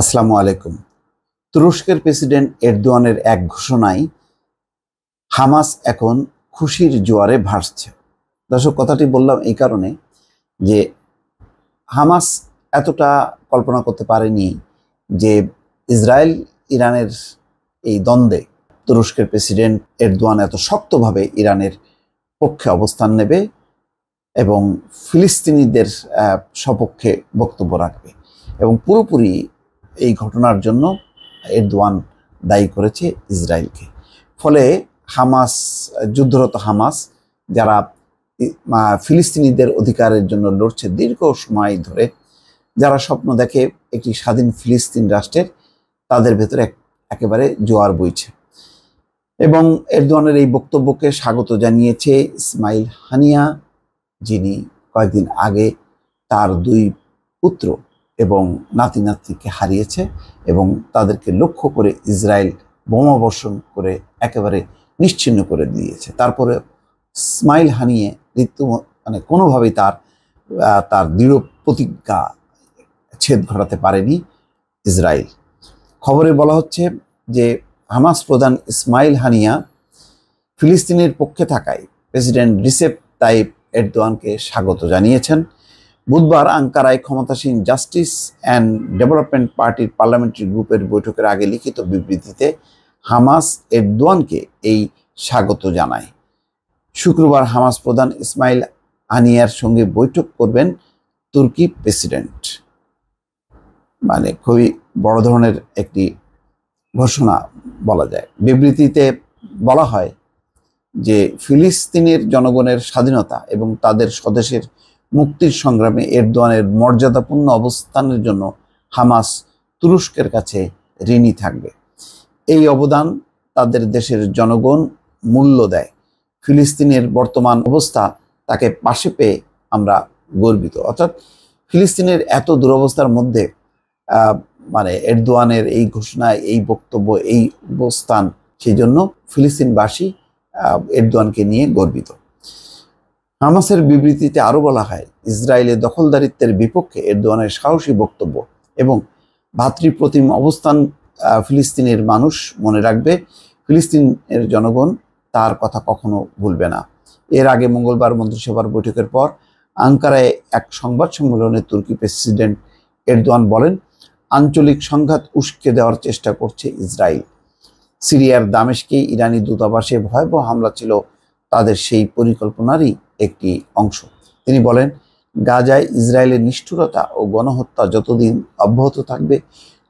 আসসালামু আলাইকুম। তুরস্কের প্রেসিডেন্ট এরদোয়ানের এক ঘোষণায় হামাস এখন খুশির জোয়ারে ভাসছে। দর্শক, কথাটি বললাম এই কারণে যে হামাস এতটা কল্পনা করতে পারেনি যে ইসরায়েল ইরানের এই দ্বন্দ্বে তুরস্কের প্রেসিডেন্ট এরদোয়ান এত শক্তভাবে ইরানের পক্ষে অবস্থান নেবে এবং ফিলিস্তিনিদের সপক্ষে বক্তব্য রাখবে এবং পুরোপুরি এই ঘটনার জন্য এরদোয়ান দায়ী করেছে ইসরায়েলকে। ফলে হামাস, যুদ্ধরত হামাস, যারা ফিলিস্তিনিদের অধিকারের জন্য লড়ছে দীর্ঘ সময় ধরে, যারা স্বপ্ন দেখে একটি স্বাধীন ফিলিস্তিন রাষ্ট্রের, তাদের ভেতরে একেবারে জোয়ার বইছে। এবং এরদোয়ানের এই বক্তব্যকে স্বাগত জানিয়েছে ইসমাইল হানিয়া, যিনি কয়েকদিন আগে তার দুই পুত্র এবং নাতি নাতনিকে হারিয়েছে এবং তাদেরকে লক্ষ্য করে ইসরায়েল বোমাবর্ষণ করে একেবারে নিশ্চিহ্ন করে দিয়েছে। তারপরে ইসমাইল হানিয়ে কোনোভাবেই তার দৃঢ় প্রতিজ্ঞা ছেদ ঘটাতে পারেনি ইসরায়েল। খবরে বলা হচ্ছে যে হামাস প্রধান ইসমাইল হানিয়া ফিলিস্তিনের পক্ষে থাকায় প্রেসিডেন্ট রিসেপ তাইপ এরদোয়ানকে স্বাগত জানিয়েছেন। বুধবার আঙ্কারায় ক্ষমতাসীন জাস্টিস অ্যান্ড ডেভেলপমেন্ট পার্টির পার্লামেন্টারি গ্রুপের বৈঠকের আগে লিখিত বিবৃতিতে হামাস এরদোয়ানকে এই স্বাগত জানায়। শুক্রবার হামাস প্রধান ইসমাইল হানিয়ার সঙ্গে বৈঠক করবেন তুর্কি প্রেসিডেন্ট। খুবই বড় ধরনের একটি ঘোষণা বলা যায়। বিবৃতিতে বলা হয় যে ফিলিস্তিনের জনগণের স্বাধীনতা এবং তাদের স্বদেশের মুক্তির সংগ্রামে এরদোয়ানের মর্যাদাপূর্ণ অবস্থানের জন্য হামাস তুরস্কের কাছে ঋণী থাকবে। এই অবদান তাদের দেশের জনগণ মূল্য দেয়। ফিলিস্তিনের বর্তমান অবস্থা তাকে পাশে পেয়ে আমরা গর্বিত। অর্থাৎ ফিলিস্তিনের এত দুরবস্থার মধ্যে এরদোয়ানের এই ঘোষণা, এই বক্তব্য, এই অবস্থান, সেই জন্য ফিলিস্তিনবাসী এরদোয়ানকে নিয়ে গর্বিত। হামাসের বিবৃতিতে আরও বলা হয়, ইসরায়েলের দখলদারিত্বের বিপক্ষে এরদোয়ানের সাহসী বক্তব্য এবং ভাতৃপ্রতিম অবস্থান ফিলিস্তিনের মানুষ মনে রাখবে। ফিলিস্তিনের জনগণ তার কথা কখনো ভুলবে না। এর আগে মঙ্গলবার মন্ত্রিসভার বৈঠকের পর আঙ্কারায় এক সংবাদ সম্মেলনে তুর্কি প্রেসিডেন্ট এরদোয়ান বলেন, আঞ্চলিক সংঘাত উস্কে দেওয়ার চেষ্টা করছে ইসরায়েল। সিরিয়ার দামেস্কে ইরানি দূতাবাসে ভয়াবহ হামলা ছিল তাদের সেই পরিকল্পনারই একটি অংশ। তিনি বলেন, গাজায় ইসরায়েলের নিষ্ঠুরতা ও গণহত্যা যতদিন অব্যাহত থাকবে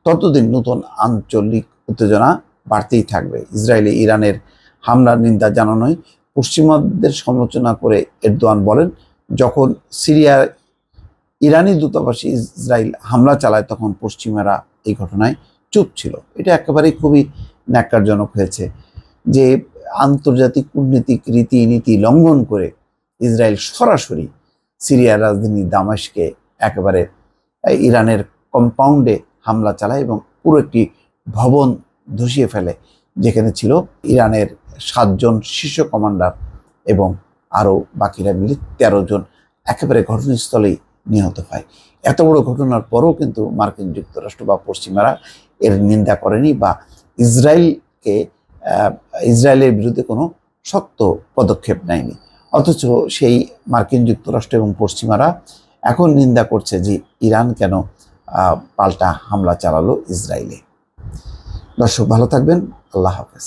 ততদিন নতুন আঞ্চলিক উত্তেজনা বাড়তেই থাকবে। ইসরায়েলে ইরানের হামলার নিন্দা জানানোয় পশ্চিমাদের সমালোচনা করে এরদোয়ান বলেন, যখন সিরিয়ার ইরানি দূতাবাসে ইসরায়েল হামলা চালায় তখন পশ্চিমারা এই ঘটনায় চুপ ছিল। এটা একেবারেই খুবই ন্যাক্কারজনক হয়েছে যে আন্তর্জাতিক কূটনীতিক রীতিনীতি লঙ্ঘন করে ইসরায়েল সরাসরি সিরিয়ার রাজধানী দামেস্কে একেবারে ইরানের কম্পাউন্ডে হামলা চালায় এবং পুরো একটি ভবন ধসিয়ে ফেলে, যেখানে ছিল ইরানের 7 জন শীর্ষ কমান্ডার এবং আরও বাকিরা মিলে 13 জন একেবারে ঘটনাস্থলেই নিহত হয়। এত বড় ঘটনার পরেও কিন্তু মার্কিন যুক্তরাষ্ট্র বা পশ্চিমারা এর নিন্দা করেনি বা ইসরায়েলের বিরুদ্ধে কোনো শক্ত পদক্ষেপ নেয়নি। অথচ সেই মার্কিন যুক্তরাষ্ট্র এবং পশ্চিমারা এখন নিন্দা করছে যে ইরান কেন পাল্টা হামলা চালালো ইসরায়েলে। দর্শক, ভালো থাকবেন। আল্লাহ হাফেজ।